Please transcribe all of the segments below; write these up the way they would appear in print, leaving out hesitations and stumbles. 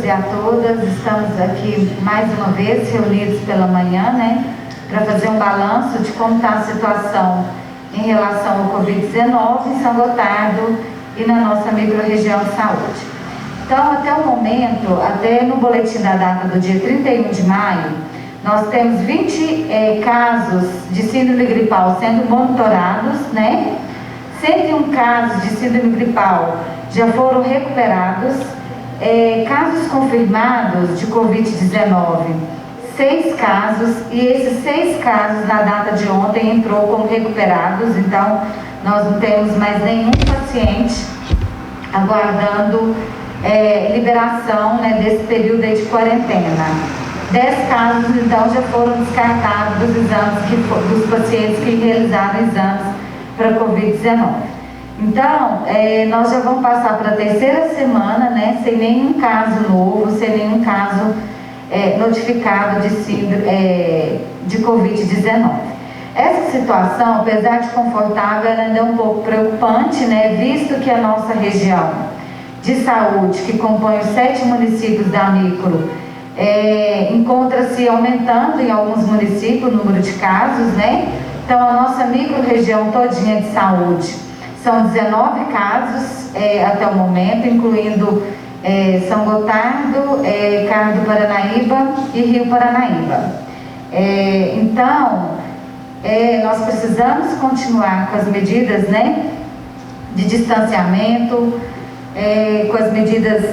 e a todas, estamos aqui mais uma vez reunidos pela manhã, né, para fazer um balanço de como está a situação em relação ao Covid-19 em São Gotardo e na nossa microrregião de saúde. Então, até o momento, até no boletim da data do dia 31 de maio, nós temos 20 casos de síndrome gripal sendo monitorados, né? 101 casos de síndrome gripal já foram recuperados, casos confirmados de Covid-19, 6 casos, e esses 6 casos na data de ontem entrou como recuperados, então nós não temos mais nenhum paciente aguardando liberação, né, desse período aí de quarentena. 10 casos então já foram descartados dos exames dos pacientes que realizaram exames para Covid-19. Então, nós já vamos passar para a terceira semana, né, sem nenhum caso novo, sem nenhum caso notificado de Covid-19. Essa situação, apesar de confortável, ela ainda é um pouco preocupante, né, visto que a nossa região de saúde, que compõe os 7 municípios da micro, encontra-se aumentando em alguns municípios o número de casos, né? Então, a nossa micro-região todinha de saúde são 19 casos até o momento, incluindo São Gotardo, Carmo do Paranaíba e Rio Paranaíba. Então, nós precisamos continuar com as medidas, né, de distanciamento, com as medidas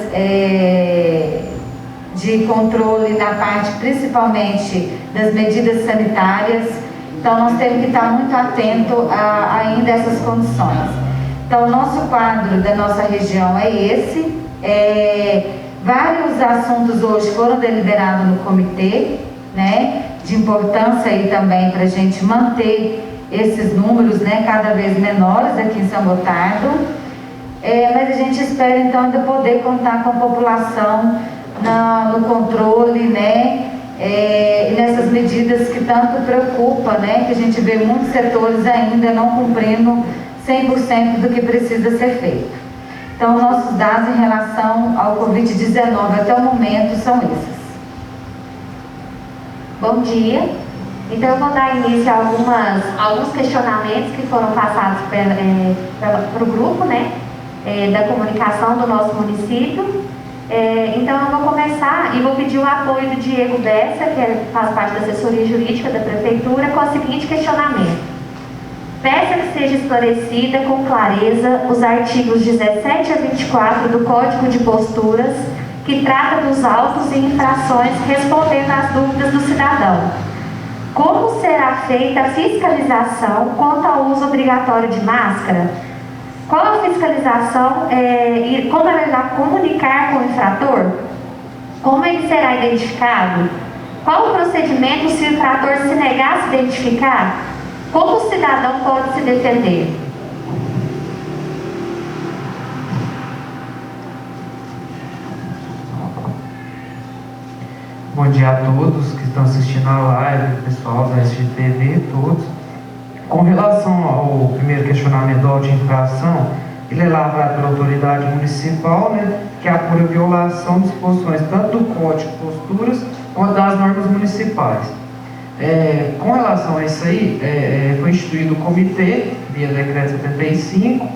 de controle na parte, principalmente, das medidas sanitárias. Então, nós temos que estar muito atento ainda a essas condições. Então, o nosso quadro da nossa região é esse. Vários assuntos hoje foram deliberados no comitê, né, de importância aí também para a gente manter esses números, né, cada vez menores aqui em São Gotardo. Mas a gente espera, então, ainda poder contar com a população no controle, né, e nessas medidas que tanto preocupa, né, que a gente vê muitos setores ainda não cumprindo 100% do que precisa ser feito. Então, nossos dados em relação ao Covid-19 até o momento são esses. Bom dia. Então, eu vou dar início a alguns questionamentos que foram passados para o grupo, né, da comunicação do nosso município. Então, eu vou começar e vou pedir o apoio do Diego Bessa, que faz parte da assessoria jurídica da Prefeitura, com o seguinte questionamento. Peça que seja esclarecida com clareza os artigos 17 a 24 do Código de Posturas, que trata dos autos e infrações, respondendo às dúvidas do cidadão. Como será feita a fiscalização quanto ao uso obrigatório de máscara? Qual a fiscalização e como ela irá comunicar com o infrator? Como ele será identificado? Qual o procedimento se o infrator se negar a se identificar? Como o cidadão pode se defender? Bom dia a todos que estão assistindo a live, pessoal da SGTV, todos. Com relação ao primeiro questionamento do auto de infração, ele é lavrado pela autoridade municipal, né, que apura a violação de disposições tanto do Código de Posturas quanto das normas municipais. Com relação a isso aí, foi instituído o comitê, via decreto 75,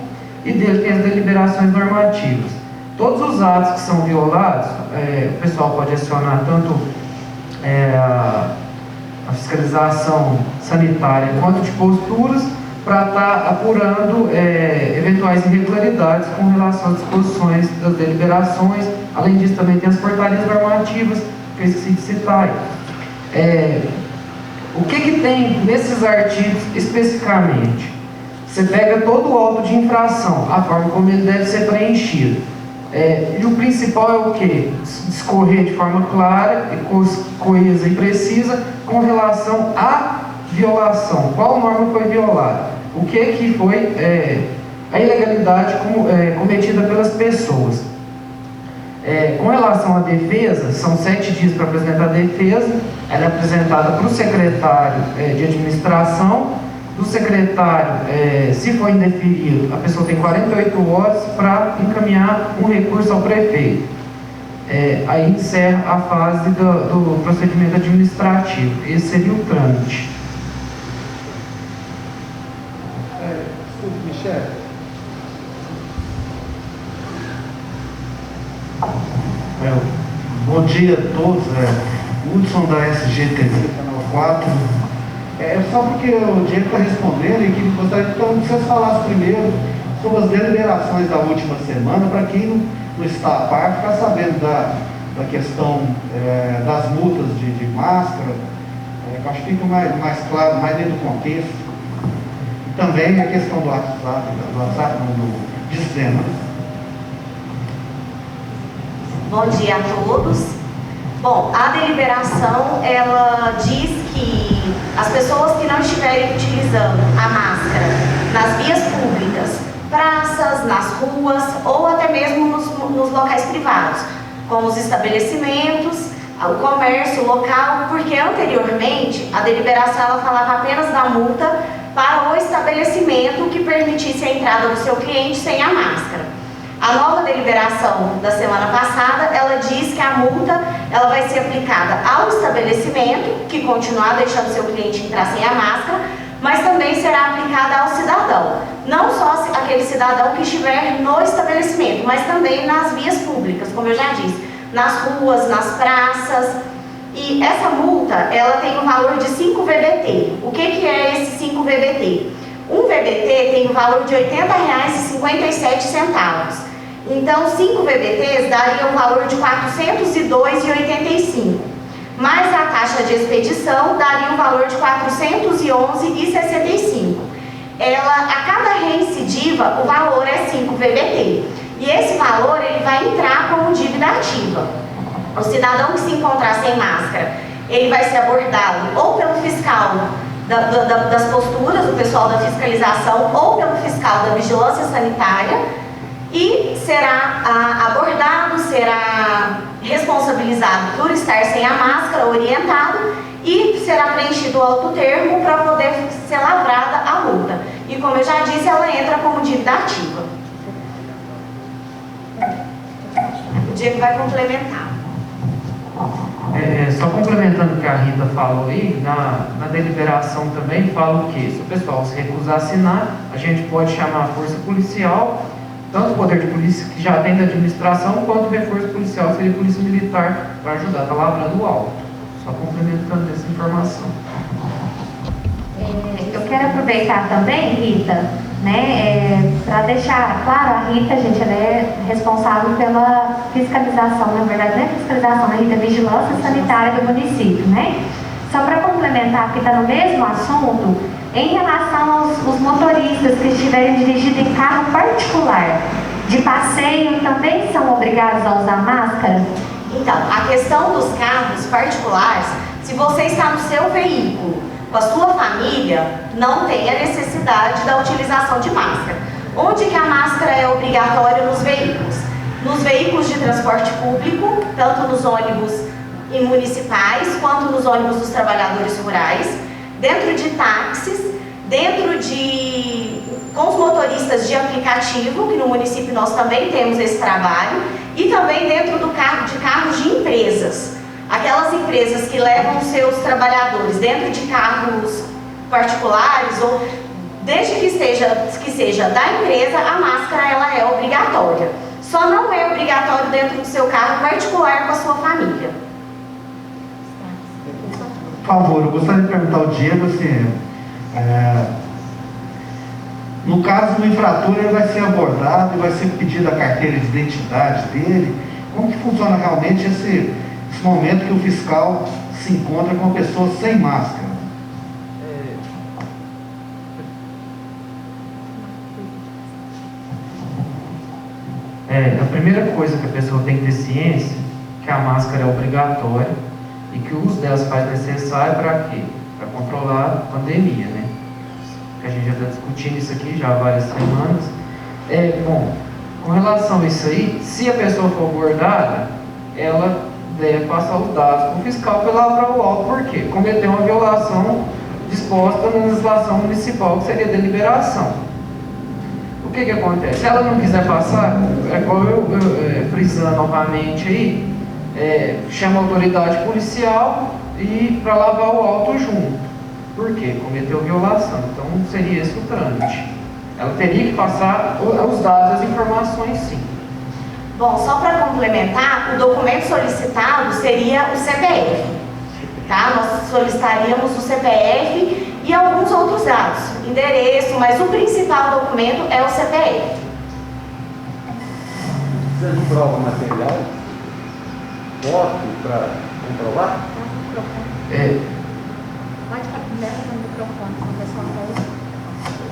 e dele tem as deliberações normativas. Todos os atos que são violados, o pessoal pode acionar tanto a fiscalização sanitária quanto de posturas para estar apurando eventuais irregularidades com relação às disposições das deliberações. Além disso, também tem as portarias normativas que eu esqueci de citar aí. O que tem nesses artigos especificamente? Você pega todo o auto de infração, a forma como ele deve ser preenchido. E o principal é o quê? Discorrer de forma clara, coesa e precisa com relação à violação. Qual norma foi violada? O que foi a ilegalidade cometida pelas pessoas. Com relação à defesa, são 7 dias para apresentar a defesa. Ela é apresentada para o secretário de administração. Do secretário, se for indeferido, a pessoa tem 48 horas para encaminhar um recurso ao prefeito. aí encerra a fase do procedimento administrativo. Esse seria o trâmite. Desculpe, Michel. Bom dia a todos. Hudson da SGTV, Canal 4. Só porque o Diego está respondendo e que gostaria que vocês falassem primeiro sobre as deliberações da última semana, para quem não está a par, ficar sabendo da questão das multas de máscara, que eu acho que fica mais claro, mais dentro do contexto. E também a questão do WhatsApp, do sistema. Bom dia a todos. Bom, a deliberação, ela diz que as pessoas que não estiverem utilizando a máscara nas vias públicas, praças, nas ruas ou até mesmo nos locais privados, como os estabelecimentos, o comércio local, porque anteriormente a deliberação ela falava apenas da multa para o estabelecimento que permitisse a entrada do seu cliente sem a máscara. A nova deliberação da semana passada, ela diz que a multa ela vai ser aplicada ao estabelecimento, que continuar deixando seu cliente entrar sem a máscara, mas também será aplicada ao cidadão. Não só aquele cidadão que estiver no estabelecimento, mas também nas vias públicas, como eu já disse, nas ruas, nas praças. E essa multa, ela tem um valor de 5 VBT. O que é esse 5 VBT? Um VBT tem o valor de R$ 80,57. Então, 5 VBTs daria um valor de R$ 402,85. Mais a taxa de expedição daria um valor de R$ 411,65. A cada reincidiva, o valor é 5 VBT. E esse valor ele vai entrar como dívida ativa. O cidadão que se encontrar sem máscara, ele vai ser abordado ou pelo fiscal das posturas, do pessoal da fiscalização, ou pelo fiscal da vigilância sanitária, e será abordado, será responsabilizado por estar sem a máscara, orientado, e será preenchido o auto termo para poder ser lavrada a multa. E como eu já disse, ela entra como dívida ativa. O Diego vai complementar. Só complementando o que a Rita falou aí, na deliberação também fala o quê? Se o pessoal se recusar a assinar, a gente pode chamar a força policial, tanto o poder de polícia que já tem da administração, quanto o reforço policial, seria a polícia militar, para ajudar, está lavrando o auto. Só complementando essa informação. Eu quero aproveitar também, Rita, para deixar claro, a Rita, gente, ela é responsável pela fiscalização, na verdade não é fiscalização, a Rita é vigilância sanitária do município, Só para complementar, que está no mesmo assunto, em relação aos motoristas que estiverem dirigindo em carro particular, de passeio, também são obrigados a usar máscara? Então, a questão dos carros particulares, se você está no seu veículo, com a sua família, não tem a necessidade da utilização de máscara. Onde que a máscara é obrigatória nos veículos? Nos veículos de transporte público, tanto nos ônibus municipais, quanto nos ônibus dos trabalhadores rurais, dentro de táxis, com os motoristas de aplicativo, que no município nós também temos esse trabalho, e também dentro de carros de empresas. Aquelas empresas que levam seus trabalhadores dentro de carros particulares, ou desde que seja da empresa, a máscara ela é obrigatória. Só não é obrigatório dentro do seu carro particular com a sua família. Por favor, eu gostaria de perguntar ao Diego assim, no caso do infrator, ele vai ser abordado e vai ser pedida a carteira de identidade dele. Como que funciona realmente esse momento que o fiscal se encontra com uma pessoa sem máscara? A primeira coisa que a pessoa tem que ter ciência é que a máscara é obrigatória e que o uso dela se faz necessário para quê? Para controlar a pandemia, Que a gente já está discutindo isso aqui já há várias semanas. Bom, com relação a isso aí, se a pessoa for abordada, ela deve passar os dados para o fiscal para lavrar o auto, porque cometeu uma violação disposta na legislação municipal, que seria a deliberação. O que acontece? Se ela não quiser passar, igual eu frisando novamente aí, chama a autoridade policial e para lavar o auto junto. Por quê? Cometeu violação. Então seria esse o trâmite. Ela teria que passar os dados, as informações, sim. Bom, só para complementar, o documento solicitado seria o CPF, tá? Nós solicitaríamos o CPF e alguns outros dados, endereço, mas o principal documento é o CPF. Precisa de prova material? Foto para comprovar? Pode conversa no microfone, se o pessoal está ouvindo.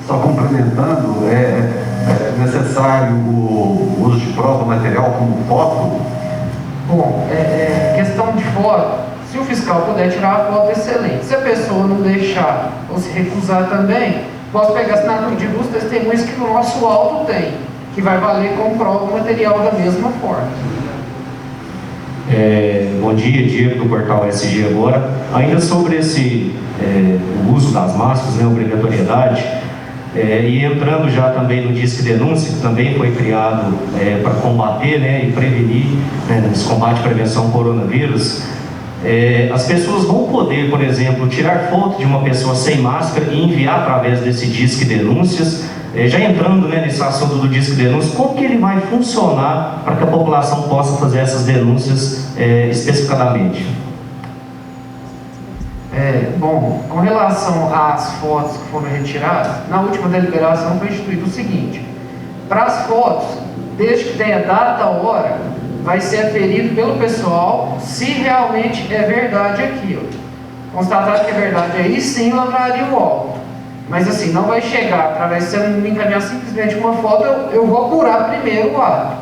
Só complementando, é necessário o uso de prova material como foto? Bom, questão de foto, se o fiscal puder tirar a foto, excelente. Se a pessoa não deixar ou se recusar também, posso pegar a assinatura de luz, testemunhas que no nosso auto tem, que vai valer como prova material da mesma forma. Bom dia, Diego do portal SG agora. Ainda sobre o uso das máscaras, né, obrigatoriedade, e entrando já também no Disque Denúncia, que também foi criado para combater, né, e prevenir, né, nesse combate à prevenção ao coronavírus, as pessoas vão poder, por exemplo, tirar foto de uma pessoa sem máscara e enviar através desse Disque Denúncias. Já entrando, né, nesse assunto do Disque Denúncia, como que ele vai funcionar para que a população possa fazer essas denúncias especificadamente? Bom, com relação às fotos que foram retiradas, na última deliberação foi instituído o seguinte: para as fotos, desde que tenha data, hora, vai ser aferido pelo pessoal se realmente é verdade aquilo. Constatado que é verdade, aí sim lavraria o auto. Mas assim, não vai chegar, através de você me encaminhar simplesmente uma foto, eu vou apurar primeiro o ato.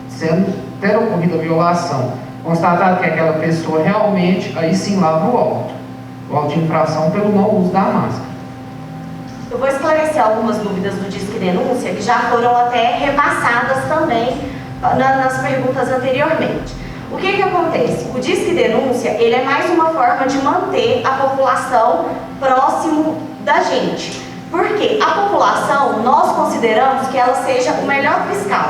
Sendo ter ocorrido a violação, constatado que aquela pessoa realmente, aí sim lava o auto de infração pelo não uso da máscara. Eu vou esclarecer algumas dúvidas do Disque Denúncia, que já foram até repassadas também nas perguntas anteriormente. O que acontece? O Disque Denúncia, ele é mais uma forma de manter a população próximo da gente. Porque a população, nós consideramos que ela seja o melhor fiscal.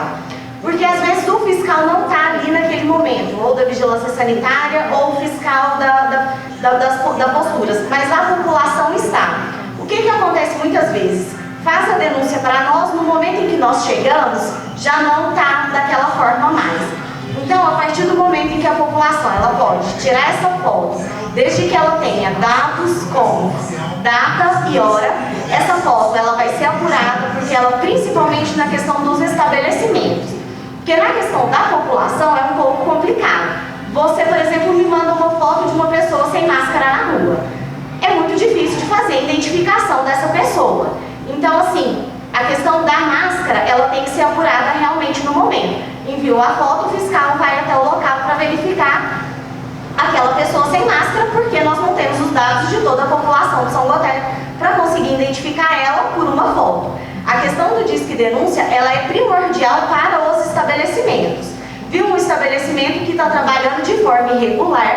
Porque às vezes o fiscal não está ali naquele momento, ou da vigilância sanitária, ou o fiscal das posturas, mas a população está. O que acontece muitas vezes? Faz a denúncia para nós, no momento em que nós chegamos, já não está daquela forma mais. Então, a partir do momento em que a população ela pode tirar essa foto, desde que ela tenha dados como data e hora, essa foto ela vai ser apurada, porque ela, principalmente na questão dos estabelecimentos. Porque na questão da população é um pouco complicado. Você, por exemplo, me manda uma foto de uma pessoa sem máscara na rua. É muito difícil de fazer a identificação dessa pessoa. Então, assim, a questão da máscara, ela tem que ser apurada realmente no momento. Enviou a foto, o fiscal vai até o local para verificar aquela pessoa sem máscara, porque nós não temos os dados de toda a população de São Gotardo para conseguir identificar ela por uma foto. A questão do Disque Denúncia, ela é primordial para os estabelecimentos. Viu um estabelecimento que está trabalhando de forma irregular,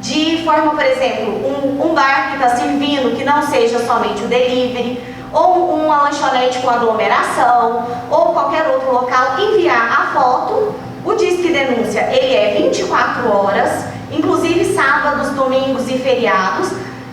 de forma, por exemplo, um bar que está servindo, que não seja somente o delivery, ou uma lanchonete com aglomeração, ou qualquer outro local, enviar a foto. O Disque Denúncia, ele é 24 horas, inclusive sábados, domingos e feriados.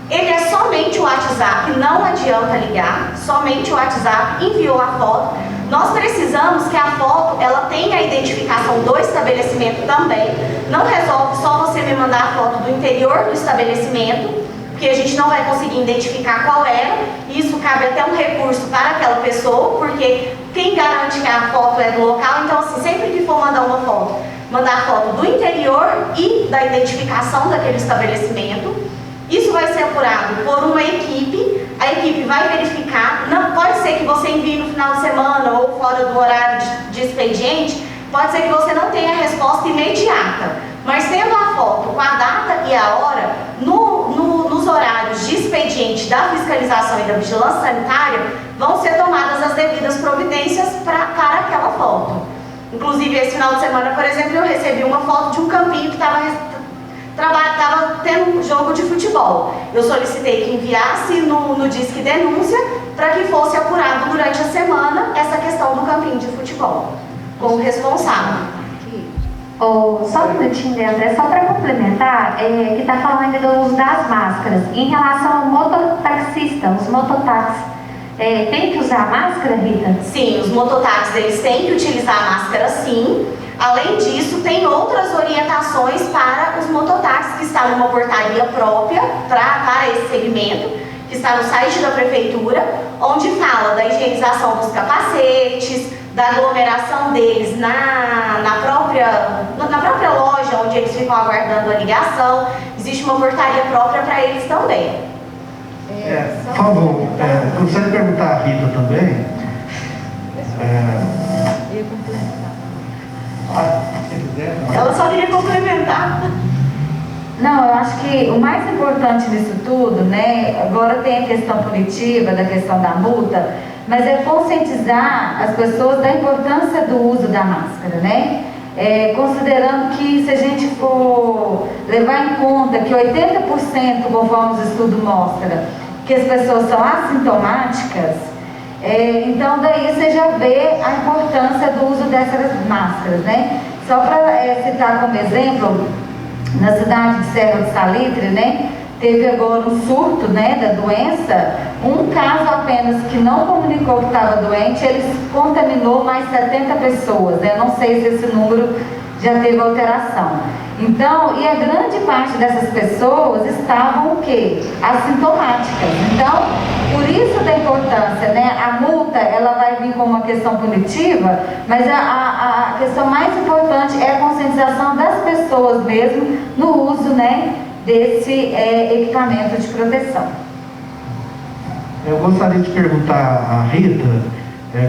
Ele é somente o WhatsApp, não adianta ligar, somente o WhatsApp, enviou a foto. Nós precisamos que a foto, ela tenha a identificação do estabelecimento também. Não resolve só você me mandar a foto do interior do estabelecimento, porque a gente não vai conseguir identificar qual era. Isso cabe até um recurso para aquela pessoa, porque quem garante que a foto é do local. Então, assim, sempre que for mandar uma foto, mandar a foto do interior e da identificação daquele estabelecimento. Isso vai ser apurado por uma equipe, a equipe vai verificar. Não, pode ser que você envie no final de semana ou fora do horário de expediente, pode ser que você não tenha a resposta imediata, mas tendo a foto com a data e a hora, nos horários de expediente da fiscalização e da vigilância sanitária, vão ser tomadas as devidas providências para aquela foto. Inclusive, esse final de semana, por exemplo, eu recebi uma foto de um campinho que estava tendo um jogo de futebol. Eu solicitei que enviasse no Disque Denúncia para que fosse apurado durante a semana essa questão do campinho de futebol com o responsável. Só um minutinho, André, só para complementar, que está falando ainda do uso das máscaras. Em relação ao mototaxista, os mototáxis, tem que usar máscara, Rita? Sim, os mototáxis eles têm que utilizar a máscara, sim. Além disso, tem outras orientações para os mototáxis, que está numa portaria própria para esse segmento, que está no site da Prefeitura, onde fala da higienização dos capacetes, da aglomeração deles na própria loja, onde eles ficam aguardando a ligação. Existe uma portaria própria para eles também. Por favor, gostaria de perguntar à Rita também. Ela só queria complementar. Não, eu acho que o mais importante nisso tudo, né, agora tem a questão punitiva, da questão da multa, mas é conscientizar as pessoas da importância do uso da máscara, né? Considerando que se a gente for levar em conta que 80%, conforme os estudos mostram, que as pessoas são assintomáticas, então daí você já vê a importância do uso dessas máscaras, né? Só para citar como exemplo, na cidade de Serra do Salitre, né, teve agora um surto, né, da doença, um caso apenas que não comunicou que estava doente, ele contaminou mais 70 pessoas, né? Eu não sei se esse número já teve alteração. Então, e a grande parte dessas pessoas estavam o quê? Assintomáticas. Então, por isso da importância, né? A multa, ela vai vir como uma questão punitiva, mas a questão mais importante é a conscientização das pessoas mesmo no uso, né, desse equipamento de proteção. Eu gostaria de perguntar à Rita,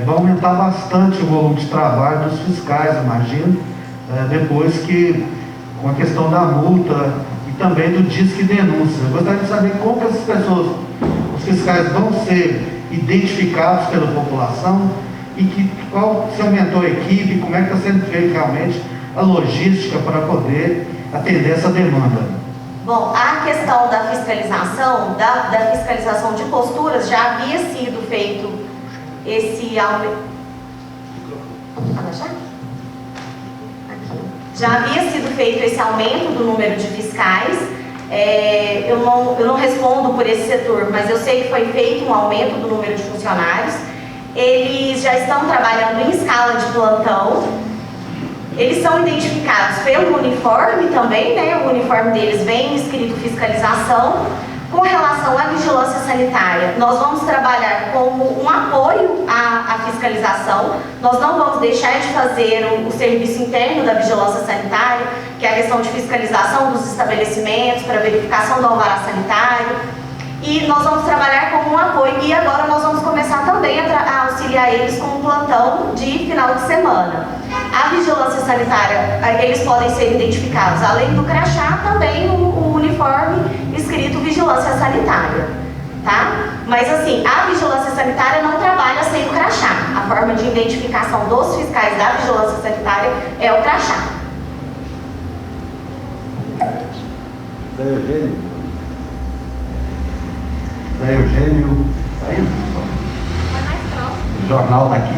vai aumentar bastante o volume de trabalho dos fiscais, imagino, depois que, com a questão da multa e também do disque denúncia. Eu gostaria de saber como que essas pessoas, os fiscais, vão ser identificados pela população e qual se aumentou a equipe, como é que está sendo feita realmente a logística para poder atender essa demanda. Bom, a questão da fiscalização, da fiscalização de posturas, já havia sido feito esse aumento. Já havia sido feito esse aumento do número de fiscais. Eu não respondo por esse setor, mas eu sei que foi feito um aumento do número de funcionários. Eles já estão trabalhando em escala de plantão. Eles são identificados pelo uniforme também, né? O uniforme deles vem escrito fiscalização. Com relação à vigilância sanitária, nós vamos trabalhar como um apoio à fiscalização. Nós não vamos deixar de fazer o serviço interno da vigilância sanitária, que é a questão de fiscalização dos estabelecimentos, para verificação do alvará sanitário. E nós vamos trabalhar como um apoio, e agora nós vamos começar também a auxiliar eles com um plantão de final de semana. A vigilância sanitária, eles podem ser identificados, além do crachá, também o uniforme escrito vigilância sanitária, tá? Mas assim, a vigilância sanitária não trabalha sem o crachá. A forma de identificação dos fiscais da vigilância sanitária é o crachá. Zé Eugênio, saindo? O jornal está aqui.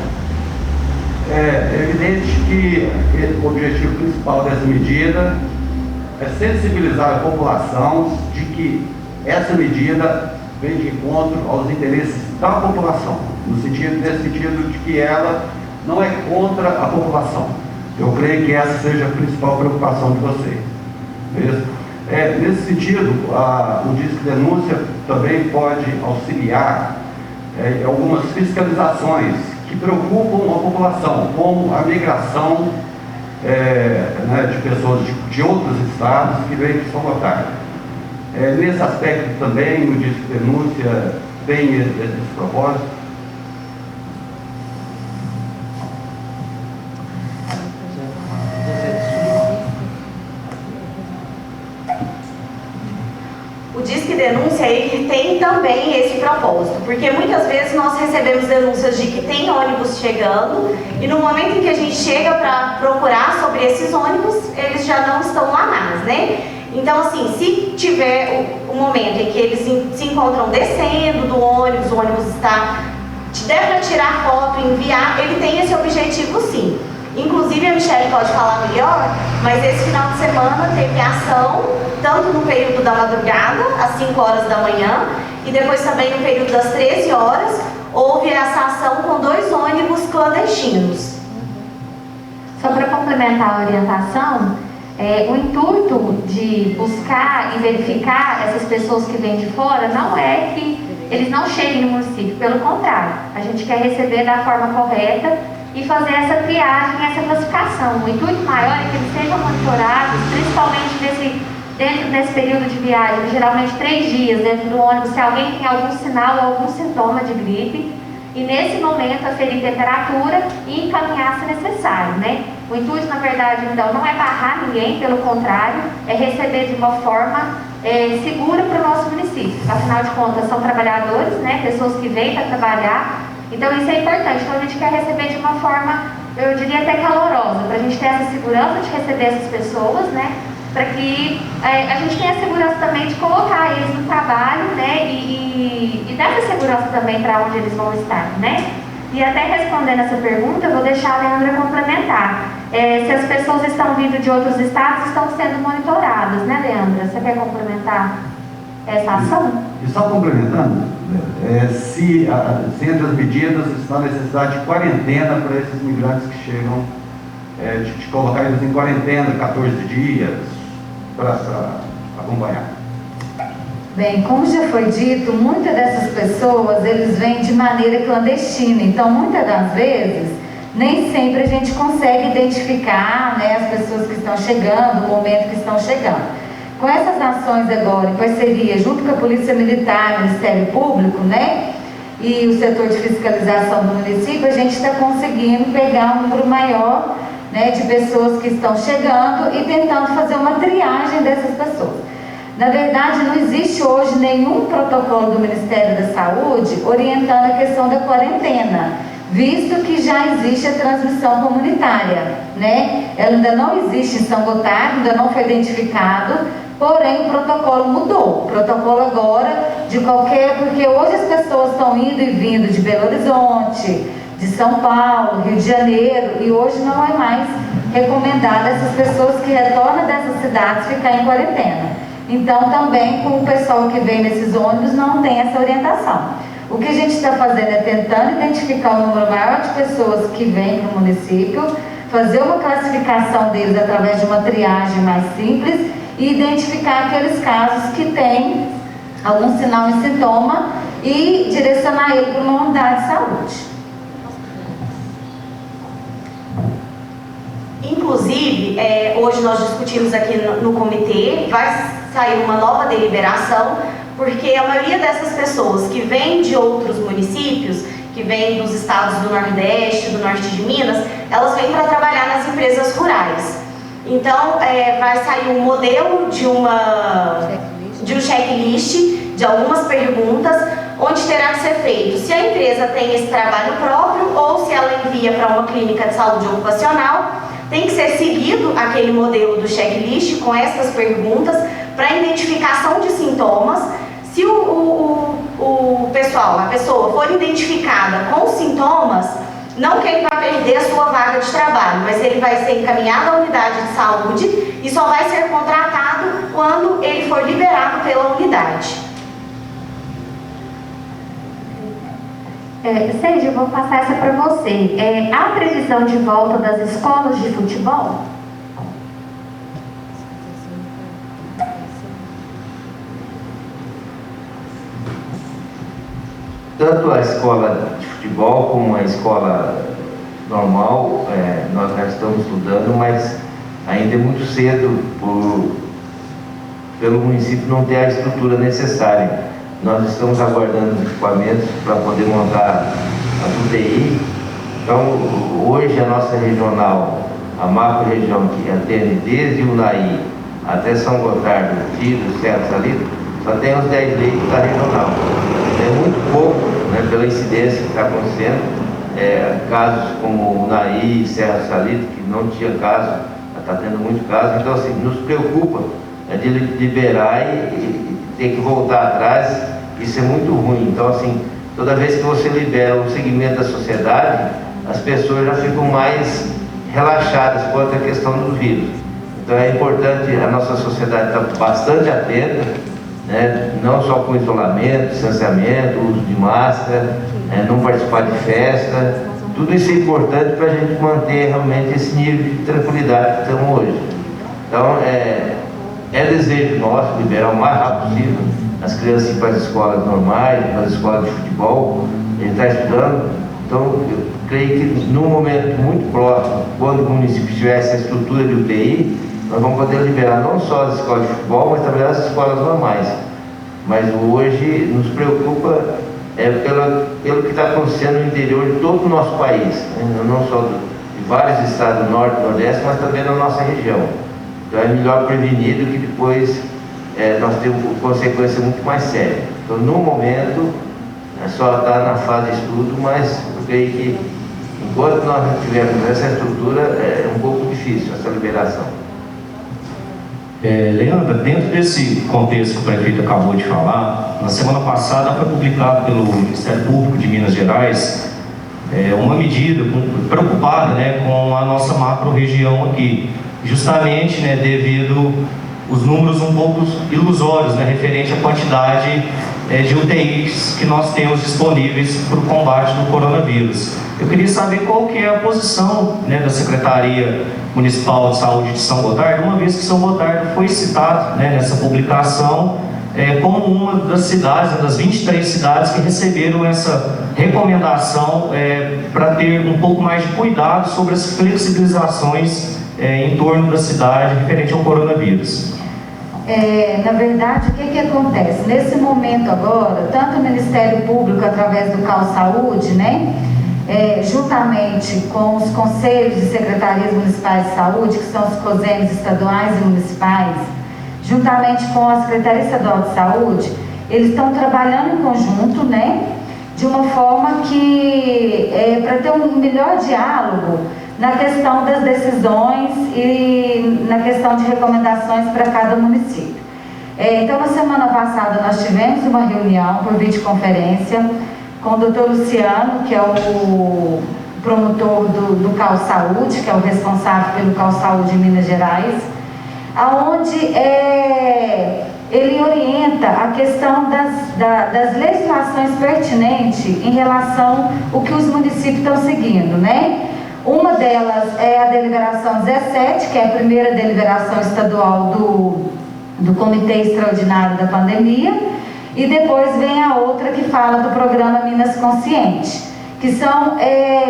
É evidente que o objetivo principal dessa medida é sensibilizar a população de que essa medida vem de encontro aos interesses da população, nesse sentido de que ela não é contra a população. Eu creio que essa seja a principal preocupação de vocês. Mesmo? Nesse sentido, o Disque Denúncia também pode auxiliar em algumas fiscalizações que preocupam a população, como a migração de pessoas de outros estados que vêm de São Gotardo. Nesse aspecto também, o Disque Denúncia tem esse propósito. O Disque Denúncia, ele tem também esse propósito, porque muitas vezes nós recebemos denúncias de que tem ônibus chegando e no momento em que a gente chega para procurar sobre esses ônibus, eles já não estão lá mais, né? Então, assim, se tiver o momento em que eles se encontram descendo do ônibus, o ônibus está, der para tirar foto e enviar, ele tem esse objetivo sim. Inclusive, a Michelle pode falar melhor, mas esse final de semana teve ação, tanto no período da madrugada, às 5 horas da manhã, e depois também no período das 13 horas, houve essa ação com 2 ônibus clandestinos. Só para complementar a orientação, o intuito de buscar e verificar essas pessoas que vêm de fora não é que eles não cheguem no município, pelo contrário, a gente quer receber da forma correta e fazer essa triagem, essa classificação. O intuito maior é que eles sejam monitorados, principalmente dentro desse período de viagem, geralmente 3 dias dentro do ônibus, se alguém tem algum sinal ou algum sintoma de gripe, e nesse momento aferir temperatura e encaminhar se necessário, né? O intuito, na verdade, então, não é barrar ninguém, pelo contrário, é receber de uma forma segura para o nosso município. Afinal de contas, são trabalhadores, né? Pessoas que vêm para trabalhar, então isso é importante. Então a gente quer receber de uma forma, eu diria até calorosa, para a gente ter essa segurança de receber essas pessoas, né? Para que a gente tenha a segurança também de colocar eles no trabalho, né? E dar essa segurança também para onde eles vão estar, né? E até respondendo essa pergunta, eu vou deixar a Leandra complementar. Se as pessoas estão vindo de outros estados, estão sendo monitoradas, né, Leandra? Você quer complementar essa ação? E só complementando, se entre as medidas está a necessidade de quarentena para esses migrantes que chegam, de colocar eles em quarentena 14 dias para acompanhar. Bem, como já foi dito, muitas dessas pessoas, eles vêm de maneira clandestina, então muitas das vezes, nem sempre a gente consegue identificar, né, as pessoas que estão chegando, o momento que estão chegando. Com essas ações agora, em parceria junto com a Polícia Militar, Ministério Público, né, e o setor de fiscalização do município, a gente está conseguindo pegar um número maior, né, de pessoas que estão chegando e tentando fazer uma triagem dessas pessoas. Na verdade, não existe hoje nenhum protocolo do Ministério da Saúde orientando a questão da quarentena, visto que já existe a transmissão comunitária, né? Ela ainda não existe em São Gotardo, ainda não foi identificado, porém o protocolo mudou. O protocolo agora, porque hoje as pessoas estão indo e vindo de Belo Horizonte, de São Paulo, Rio de Janeiro, e hoje não é mais recomendado essas pessoas que retornam dessas cidades ficar em quarentena. Então, também com o pessoal que vem nesses ônibus não tem essa orientação. O que a gente está fazendo é tentando identificar o número maior de pessoas que vêm para o município, fazer uma classificação deles através de uma triagem mais simples e identificar aqueles casos que têm algum sinal e sintoma e direcionar ele para uma unidade de saúde. Inclusive, hoje nós discutimos aqui no comitê, vai sair uma nova deliberação, porque a maioria dessas pessoas que vêm de outros municípios, que vêm dos estados do Nordeste, do Norte de Minas, elas vêm para trabalhar nas empresas rurais. Então, vai sair um modelo de um checklist de algumas perguntas, onde terá que ser feito se a empresa tem esse trabalho próprio ou se ela envia para uma clínica de saúde ocupacional. Tem que ser seguido aquele modelo do checklist com essas perguntas para identificação de sintomas. Se a pessoa for identificada com sintomas, não que ele vai perder a sua vaga de trabalho, mas ele vai ser encaminhado à unidade de saúde e só vai ser contratado quando ele for liberado pela unidade. Sérgio, eu vou passar essa para você. Há previsão de volta das escolas de futebol? Tanto a escola de futebol como a escola normal, nós já estamos estudando, mas ainda é muito cedo pelo município não ter a estrutura necessária. Nós estamos aguardando os equipamentos para poder montar a UTI. Então, hoje a nossa regional, a macro-região que atende desde Unai até São Gotardo, Tiro, Serra Salito, só tem os 10 leitos da regional. É muito pouco, né, pela incidência que está acontecendo. Casos como Unai, Serra Salito, que não tinha caso, está tendo muito caso. Então, assim, nos preocupa de liberar e ter que voltar atrás. Isso é muito ruim. Então, assim, toda vez que você libera o segmento da sociedade, as pessoas já ficam mais relaxadas quanto à questão do vírus. Então é importante, a nossa sociedade estar bastante atenta, né? Não só com isolamento, distanciamento, uso de máscara, não participar de festa, tudo isso é importante para a gente manter realmente esse nível de tranquilidade que estamos hoje. Então é desejo nosso liberar o mais rápido possível as crianças ir para as escolas normais, para as escolas de futebol, ele está estudando. Então eu creio que num momento muito próximo, quando o município tiver essa estrutura de UTI, nós vamos poder liberar não só as escolas de futebol, mas também as escolas normais. Mas hoje nos preocupa pelo que está acontecendo no interior de todo o nosso país, né? Não só de vários estados do norte e nordeste, mas também na nossa região. Então é melhor prevenir do que depois nós temos consequência muito mais séria. Então no momento só está na fase de estudo, mas eu creio que enquanto nós não tivermos essa estrutura é um pouco difícil essa liberação. Leandra, dentro desse contexto que o prefeito acabou de falar, na semana passada foi publicado pelo Ministério Público de Minas Gerais uma medida preocupada, né, com a nossa macro-região aqui, justamente, né, devido os números um pouco ilusórios, né, referente à quantidade de UTIs que nós temos disponíveis para o combate do coronavírus. Eu queria saber qual que é a posição, né, da Secretaria Municipal de Saúde de São Gotardo, uma vez que São Gotardo foi citado, né, nessa publicação como uma das cidades, das 23 cidades que receberam essa recomendação para ter um pouco mais de cuidado sobre as flexibilizações em torno da cidade referente ao coronavírus. Na verdade, o que acontece? Nesse momento agora, tanto o Ministério Público, através do CAL Saúde, né, juntamente com os conselhos de secretarias municipais de saúde, que são os COSEMs estaduais e municipais, juntamente com a Secretaria Estadual de Saúde, eles estão trabalhando em conjunto, né, de uma forma que, para ter um melhor diálogo na questão das decisões e na questão de recomendações para cada município. Então, na semana passada, nós tivemos uma reunião por videoconferência com o Dr. Luciano, que é o promotor do CAL Saúde, que é o responsável pelo CAL Saúde em Minas Gerais, aonde ele orienta a questão das legislações pertinentes em relação ao que os municípios estão seguindo, né? Uma delas é a deliberação 17, que é a primeira deliberação estadual do Comitê Extraordinário da Pandemia, e depois vem a outra que fala do programa Minas Consciente, que são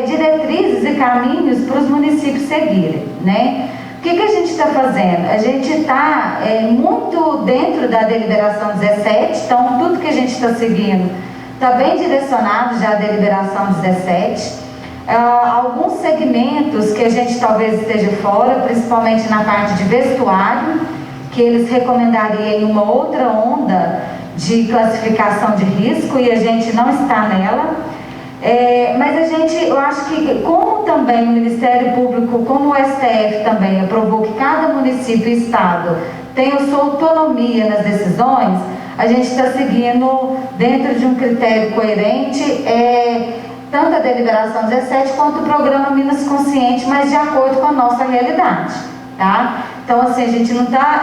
diretrizes e caminhos para os municípios seguirem, né? O que a gente está fazendo? A gente está muito dentro da deliberação 17, então tudo que a gente está seguindo está bem direcionado já à deliberação 17. Alguns segmentos que a gente talvez esteja fora, principalmente na parte de vestuário, que eles recomendariam uma outra onda de classificação de risco e a gente não está nela. Mas eu acho que como também o Ministério Público, como o STF também aprovou que cada município e estado tem a sua autonomia nas decisões, a gente está seguindo dentro de um critério coerente, tanto a deliberação 17 quanto o programa Minas Consciente, mas de acordo com a nossa realidade, tá? Então, assim, a gente não está,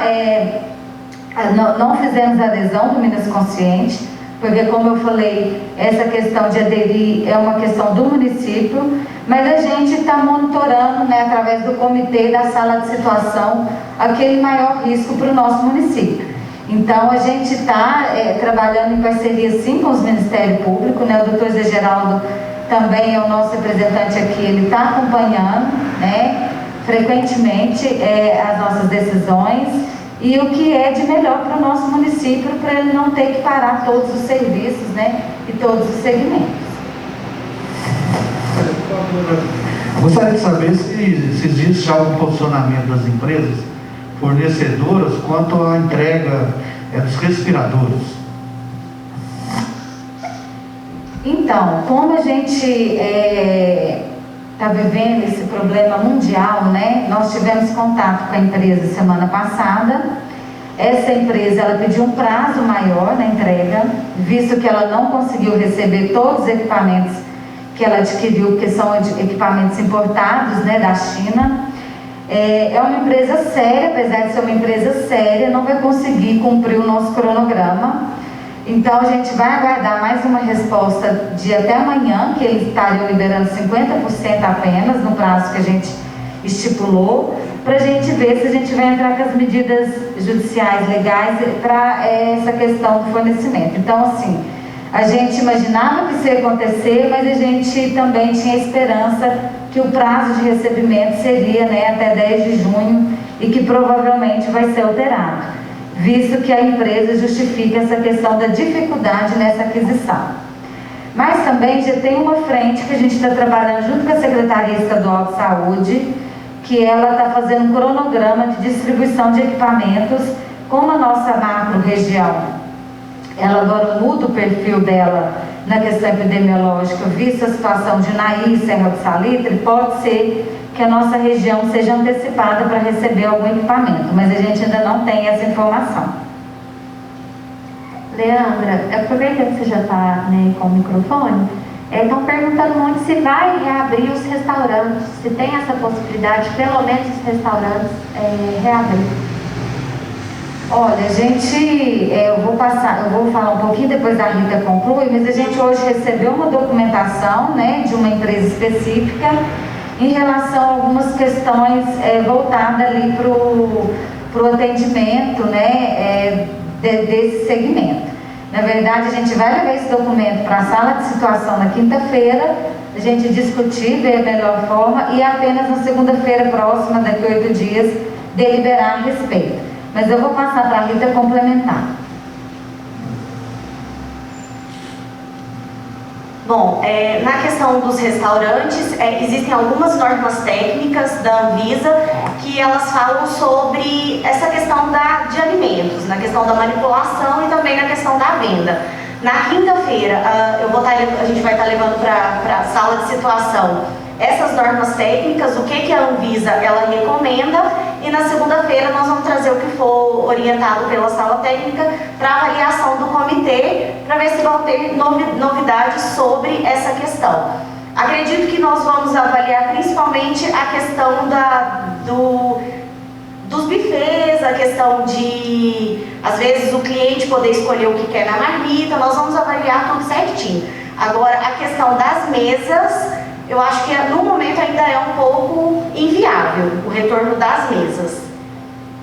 não fizemos adesão do Minas Consciente, porque, como eu falei, essa questão de aderir é uma questão do município, mas a gente está monitorando, né, através do comitê da sala de situação, aquele maior risco para o nosso município. Então, a gente está trabalhando em parceria, sim, com os Ministérios Públicos, né? O doutor Zé Geraldo também é o nosso representante aqui, ele está acompanhando, né, frequentemente as nossas decisões e o que é de melhor para o nosso município, para ele não ter que parar todos os serviços, né, e todos os segmentos. Gostaria de saber se existe já algum posicionamento das empresas fornecedoras quanto à entrega dos respiradores. Então, como a gente está vivendo esse problema mundial, né? Nós tivemos contato com a empresa semana passada. Essa empresa, ela pediu um prazo maior na entrega, visto que ela não conseguiu receber todos os equipamentos que ela adquiriu, porque são equipamentos importados, né, da China. É uma empresa séria, apesar de ser uma empresa séria, não vai conseguir cumprir o nosso cronograma. Então, a gente vai aguardar mais uma resposta de até amanhã, que eles estariam liberando 50% apenas, no prazo que a gente estipulou, para a gente ver se a gente vai entrar com as medidas judiciais legais para essa questão do fornecimento. Então, assim, a gente imaginava que isso ia acontecer, mas a gente também tinha esperança que o prazo de recebimento seria, né, até 10 de junho e que provavelmente vai ser alterado, visto que a empresa justifica essa questão da dificuldade nessa aquisição. Mas também já tem uma frente que a gente está trabalhando junto com a Secretaria Estadual de Saúde, que ela está fazendo um cronograma de distribuição de equipamentos, como a nossa macro-região. Ela agora muda o perfil dela na questão epidemiológica, vista a situação de Naí, Serra do Salitre, pode ser que a nossa região seja antecipada para receber algum equipamento, mas a gente ainda não tem essa informação. Leandra, aproveitando que você já está, né, com o microfone, estão perguntando muito se vai reabrir os restaurantes, se tem essa possibilidade, pelo menos os restaurantes reabrir. Olha, a gente, eu vou falar um pouquinho, depois a Rita conclui, mas a gente hoje recebeu uma documentação, né, de uma empresa específica em relação a algumas questões voltadas ali para o atendimento, né, desse segmento. Na verdade, a gente vai levar esse documento para a sala de situação na quinta-feira, a gente discutir, ver a melhor forma e apenas na segunda-feira próxima, daqui a 8 dias, deliberar a respeito. Mas eu vou passar para a Rita complementar. Bom, na questão dos restaurantes, existem algumas normas técnicas da Anvisa que elas falam sobre essa questão de alimentos, na questão da manipulação e também na questão da venda. Na quinta-feira, a gente vai estar levando para a sala de situação essas normas técnicas, o que a Anvisa ela recomenda, e na segunda-feira nós vamos trazer o que for orientado pela sala técnica para avaliação do comitê, para ver se vão ter novidades sobre essa questão. Acredito que nós vamos avaliar principalmente a questão dos buffets, a questão de, às vezes, o cliente poder escolher o que quer na marmita, nós vamos avaliar tudo certinho. Agora, a questão das mesas, eu acho que no momento ainda é um pouco inviável o retorno das mesas.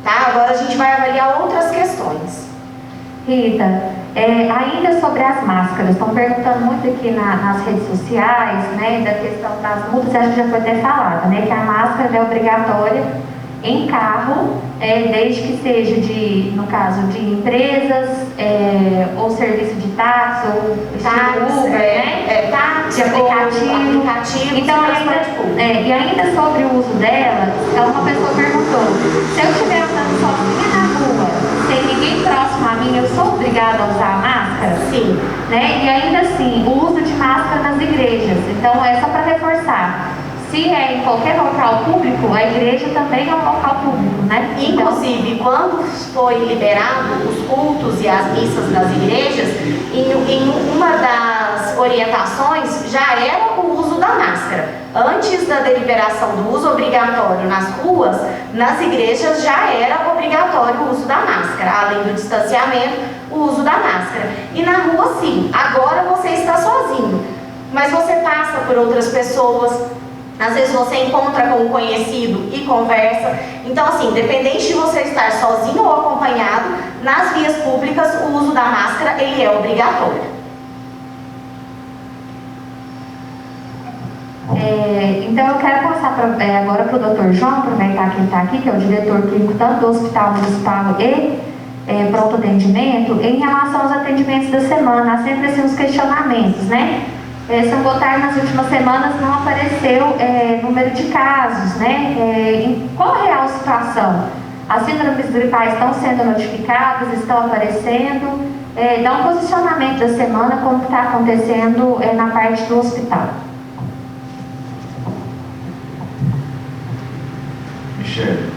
Tá? Agora a gente vai avaliar outras questões. Rita, ainda sobre as máscaras, estão perguntando muito aqui nas redes sociais, né, da questão das multas, acho que já foi até falado, né, que a máscara é obrigatória em carro, desde que seja no caso de empresas, ou serviço de táxi, ou Uber, né? Táxi, de aplicativo. Então, e ainda sobre o uso dela, uma pessoa perguntou, se eu estiver andando sozinha na rua, sem ninguém próximo a mim, eu sou obrigada a usar a máscara? Sim. Né? E ainda assim, o uso de máscara nas igrejas. Então, é só para reforçar. Se é em qualquer local público, a igreja também é um local público, né? Inclusive, quando foi liberado os cultos e as missas nas igrejas, em uma das orientações já era o uso da máscara. Antes da deliberação do uso obrigatório nas ruas, nas igrejas já era obrigatório o uso da máscara, além do distanciamento, o uso da máscara. E na rua, sim. Agora você está sozinho, mas você passa por outras pessoas. Às vezes você encontra com um conhecido e conversa. Então, assim, independente de você estar sozinho ou acompanhado, nas vias públicas o uso da máscara ele é obrigatório. Então eu quero passar agora para o Dr. João, aproveitar que ele está aqui, que é o diretor clínico tanto do Hospital Municipal e pronto atendimento, em relação aos atendimentos da semana. Há sempre assim, uns questionamentos, né? São Gotardo, nas últimas semanas não apareceu número de casos, né? Qual a real situação? As síndromes gripais estão sendo notificadas, estão aparecendo? Dá um posicionamento da semana, como está acontecendo na parte do hospital. Michele,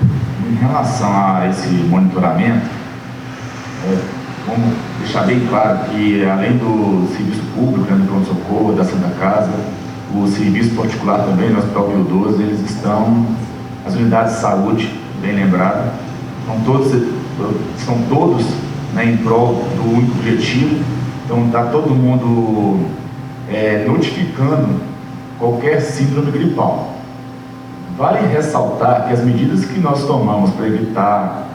em relação a esse monitoramento, vamos deixar bem claro que, além do serviço público, né, do pronto-socorro, da Santa Casa, o serviço particular também, no Hospital Pio 12, eles estão, as unidades de saúde, bem lembrado, são todos, né, em prol do único objetivo. Então está todo mundo notificando qualquer síndrome gripal. Vale ressaltar que as medidas que nós tomamos para evitar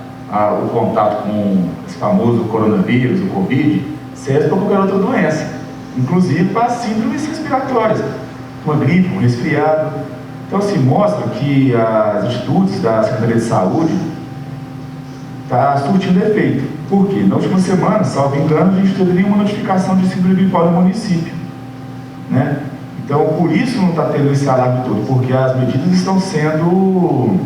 o contato com esse famoso coronavírus, o Covid, serve para qualquer outra doença, inclusive para síndromes respiratórias, uma gripe, um resfriado. Então se mostra que as atitudes da Secretaria de Saúde está surtindo efeito. Por quê? Na última semana, salvo engano, a gente teve nenhuma notificação de síndrome gripal no município, né? Então, por isso não está tendo esse alarme todo, porque as medidas estão sendo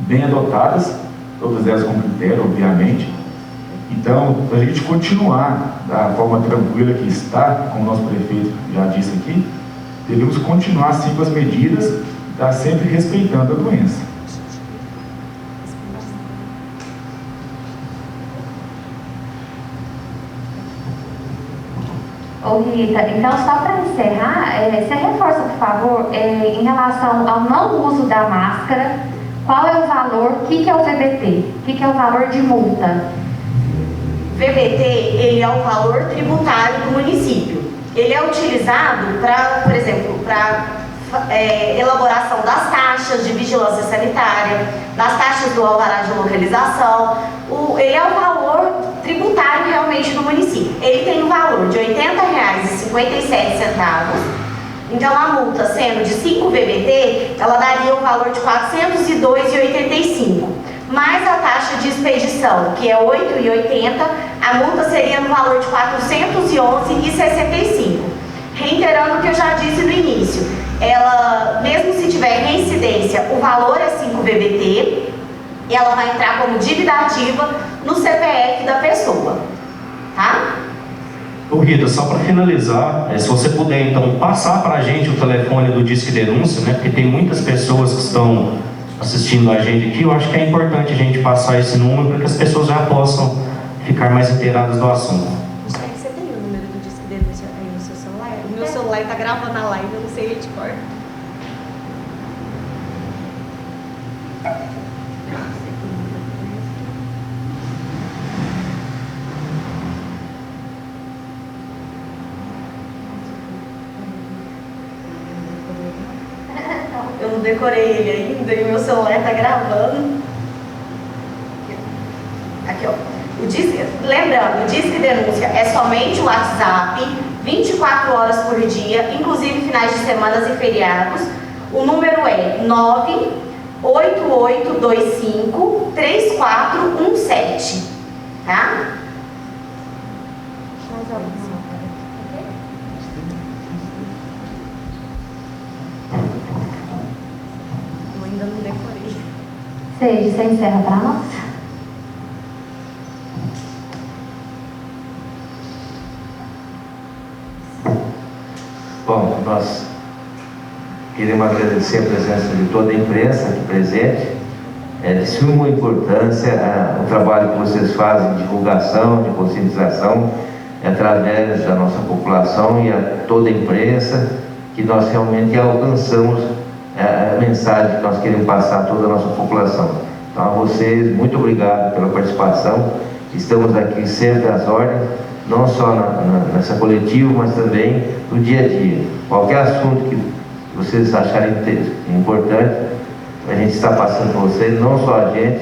bem adotadas, todas elas com critério, obviamente. Então, para a gente continuar da forma tranquila que está, como o nosso prefeito já disse aqui, devemos continuar assim com as medidas, tá, sempre respeitando a doença. Ô Rita, então só para encerrar, você reforça, por favor, em relação ao não uso da máscara, qual é o valor, o que é o VBT? O que é o valor de multa? VBT, ele é o valor tributário do município. Ele é utilizado para, por exemplo, para elaboração das taxas de vigilância sanitária, das taxas do alvará de localização. Ele é o valor tributário realmente do município. Ele tem um valor de R$ 80,57. Então a multa sendo de 5 VBT, ela daria um valor de R$ 402,85. Mais a taxa de expedição, que é R$ 8,80, a multa seria no valor de R$ 411,65. Reiterando o que eu já disse no início, ela, mesmo se tiver reincidência, o valor é 5 VBT, ela vai entrar como dívida ativa no CPF da pessoa, tá? Ô Rita, só para finalizar, se você puder então passar para a gente o telefone do Disque Denúncia, né? Porque tem muitas pessoas que estão assistindo a gente aqui, eu acho que é importante a gente passar esse número para que as pessoas já possam ficar mais inteiradas do assunto. Você tem o número do Disque Denúncia aí no seu celular? O meu celular está gravando a live, eu não sei de cor. Eu não decorei ele ainda e o meu celular está gravando. Aqui, ó. Lembrando, o Disque Denúncia é somente o WhatsApp, 24 horas por dia, inclusive finais de semanas e feriados. O número é 98825-3417, tá? Eu ainda não decorei. Seja, você encerra para nós? Bom, nós queremos agradecer a presença de toda a imprensa aqui presente. É de suma importância o trabalho que vocês fazem de divulgação, de conscientização, através da nossa população e a toda a imprensa, que nós realmente alcançamos a mensagem que nós queremos passar a toda a nossa população. Então, a vocês, muito obrigado pela participação. Estamos aqui sempre às ordens, não só nessa coletiva, mas também no dia a dia. Qualquer assunto que vocês acharem importante, a gente está passando para vocês, não só a gente,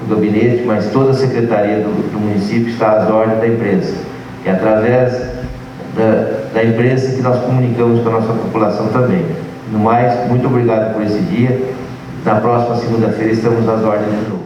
o gabinete, mas toda a secretaria do município está às ordens da imprensa. E através da imprensa que nós comunicamos com a nossa população também. No mais, muito obrigado por esse dia. Na próxima segunda-feira estamos às ordens de novo.